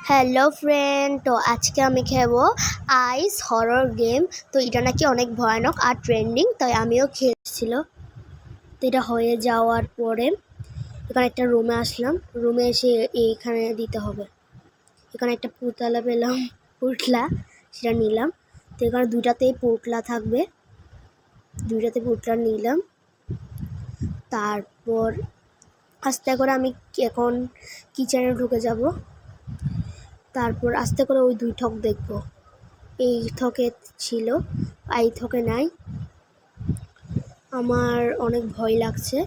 Hello friend, তো আজকে আমি খেলবো আইস হরর গেম। তো এটা নাকি অনেক ভয়ানক আর ট্রেন্ডিং, তাই আমিও খেলছিল। তো এটা হয়ে যাওয়ার পরে এখানে একটা রুমে আসলাম। রুমে এসে এইখানে দিতে হবে। এখানে একটা পুতলা পেলাম, পুতলা, সেটা নিলাম। তো এখানে দুটাতেই পুতলা থাকবে, দুটাতে পুতলা নিলাম। তারপর আস্তে করে আমি এখন কিচেনে ঢুকে যাব। তারপর আস্তে করে ওই দুই ঠক দেখব, এই থকে ছিল, এই থকে নাই। আমার অনেক ভয় লাগছে,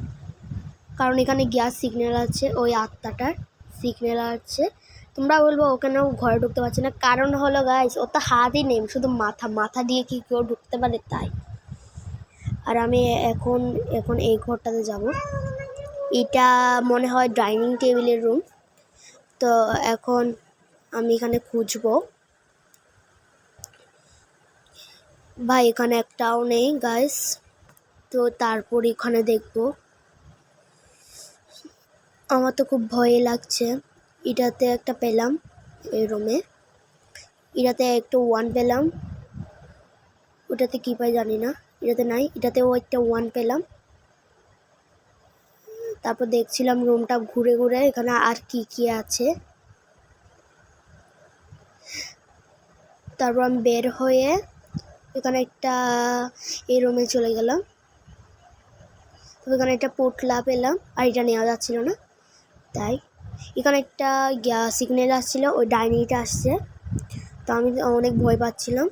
কারণ এখানে গ্যাস সিগন্যাল আছে, ওই আত্মাটার সিগন্যাল আছে। তোমরা বলবো ওখানেও ঘরে ঢুকতে পারছে না, কারণ হলো গাইস ও তো হাতই নেই, শুধু মাথা দিয়ে কি কেউ ঢুকতে পারে তাই। আর আমি এখন এখন এই ঘরটাতে যাব। এটা মনে হয় ডাইনিং টেবিলের রুম। তো এখন আমি এখানে খুঁজবো। ভাই এখানে একটাও নেই গাইস। তো তারপর এখানে দেখবো। আমার তো খুব ভয় লাগছে। এটাতে একটা পেলাম, এই রুমে এটাতে একটু 1 পেলাম, ওটাতে কি পাই জানি না, এটাতে নাই। এটাতেও একটা 1 পেলাম। তারপর দেখছিলাম রুমটা ঘুরে ঘুরে এখানে আর কি কি আছে। তারপর আমি বের হয়ে এখানে একটা এই রুমে চলে গেলাম। তো এখানে একটা পোটলা পেলাম, আর এটা নেওয়া যাচ্ছিল না, তাই এখানে একটা সিগন্যাল আসছিল, ওই ডাইনিটা আসছে। তো আমি অনেক ভয় পাচ্ছিলাম।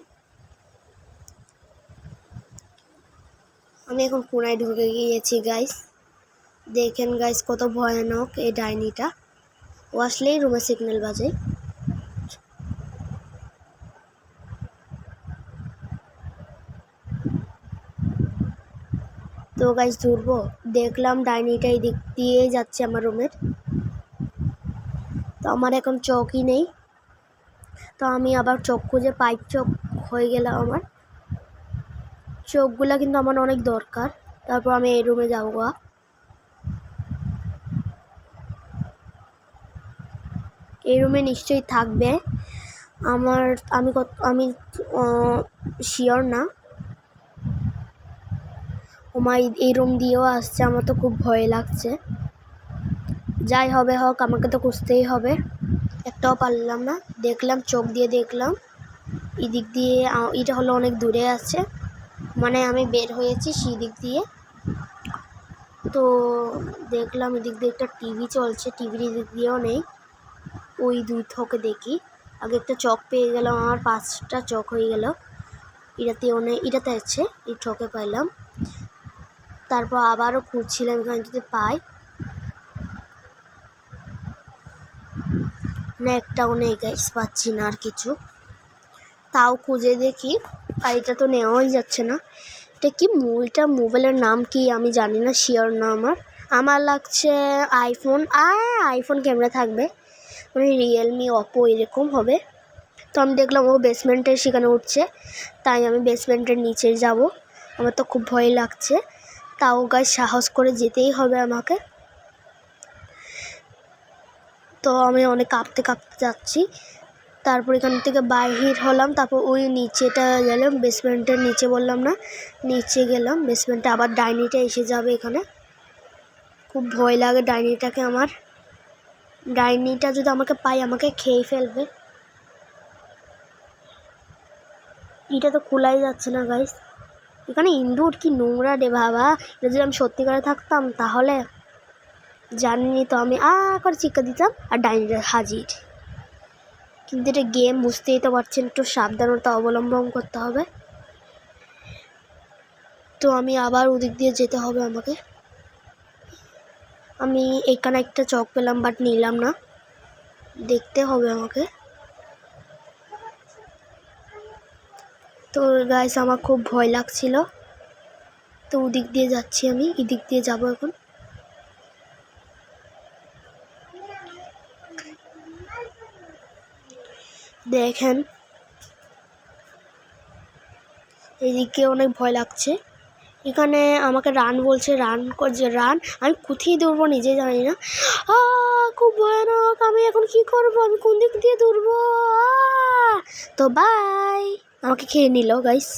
আমি এখন কোনায় ঢুকে গিয়েছি গাইস। দেখেন গাইস কত ভয়ানক এই ডাইনিটা। ও আসলেই রুমে সিগন্যাল বাজে। তো গাইস ধরবো, দেখলাম ডাইনিটা এই দিক দিয়েই যাচ্ছে আমার রুমের। তো আমার এখন চোখই নেই। তো আমি আবার চোখ খুঁজে পাই, চোখ হয়ে গেলাম আমার। চোখগুলা কিন্তু আমার অনেক দরকার। তারপর আমি এই রুমে যাবো। এই রুমে নিশ্চয়ই থাকবে। আমি শিওর না। ওমাই এই রুম দিয়েও আসছে, আমার তো খুব ভয় লাগছে। যাই হবে হোক, আমাকে তো খুঁজতেই হবে। একটাও পারলাম না। দেখলাম, চোখ দিয়ে দেখলাম এদিক দিয়ে, এটা হলো অনেক দূরে আছে, মানে আমি বের হয়েছি সেই দিক দিয়ে। তো দেখলাম এদিক দিয়ে একটা টিভি চলছে, টিভির এদিক দিয়েও নেই। ওই দুই থকে দেখি। আগে একটা চক পেয়ে গেলাম, আমার 5টা চক হয়ে গেল। এটাতেও নেই, এটাতে আছে, এই ঠকে পাইলাম। তারপর আবারও খুঁজছিলাম এখানে যদি পাই না, একটাও নেই গাইস, পাচ্ছি না আর কিছু। তাও খুঁজে দেখি, আর এটা তো নেওয়াই যাচ্ছে না। এটা কি মোবাইলের নাম কি আমি জানি না, শিওর না। আমার লাগছে আইফোন ক্যামেরা থাকবে, মানে রিয়েলমি, অপো এরকম হবে। তো আমি দেখলাম ও বেসমেন্টে সেখানে উঠছে, তাই আমি বেসমেন্টের নিচে যাব। আমার তো খুব ভয় লাগছে, তাও গাইস সাহস করে যেতেই হবে আমাকে। তো আমি অনেক কাঁপতে কাঁপতে যাচ্ছি। তারপর এখান থেকে বাহির হলাম, তারপর ওই নিচেটা গেলাম, বেসমেন্টের নিচে বললাম না, নিচে গেলাম বেসমেন্টে। আবার ডাইনিটা এসে যাবে এখানে, খুব ভয় লাগে ডাইনিটাকে আমার। ডাইনিটা যদি আমাকে পাই, আমাকে খেয়ে ফেলবে। এটা তো খোলাই যাচ্ছে না গাইস। এখানে ইঁদুর কি নোংরা রে বাবা। এটা যদি আমি সত্যি করে থাকতাম তাহলে জানিনি তো আমি করে চিৎকার দিতাম আর ডাইনিটা হাজির। কিন্তু এটা গেম, বুঝতেই তো পারছেন, একটু সাবধানতা অবলম্বন করতে হবে। তো আমি আবার ওদিক দিয়ে যেতে হবে আমাকে। আমি এখানে একটা চক পেলাম, বাট নিলাম না, দেখতে হবে আমাকে। তো গাইস আমার খুব ভয় লাগছিল, তো ওদিক দিয়ে যাচ্ছি আমি, এদিক দিয়ে যাব এখন। দেখেন এদিকে অনেক ভয় লাগছে। এখানে আমাকে রান বলছে, রান করছে, রান। আমি কোথায় দৌড়বো নিজে জানি না। খুব ভয়ানক। আমি এখন কি করব, আমি কোন দিক দিয়ে দৌড়বো? তো বাই। আমাকে খেয়ে নিল গাইস।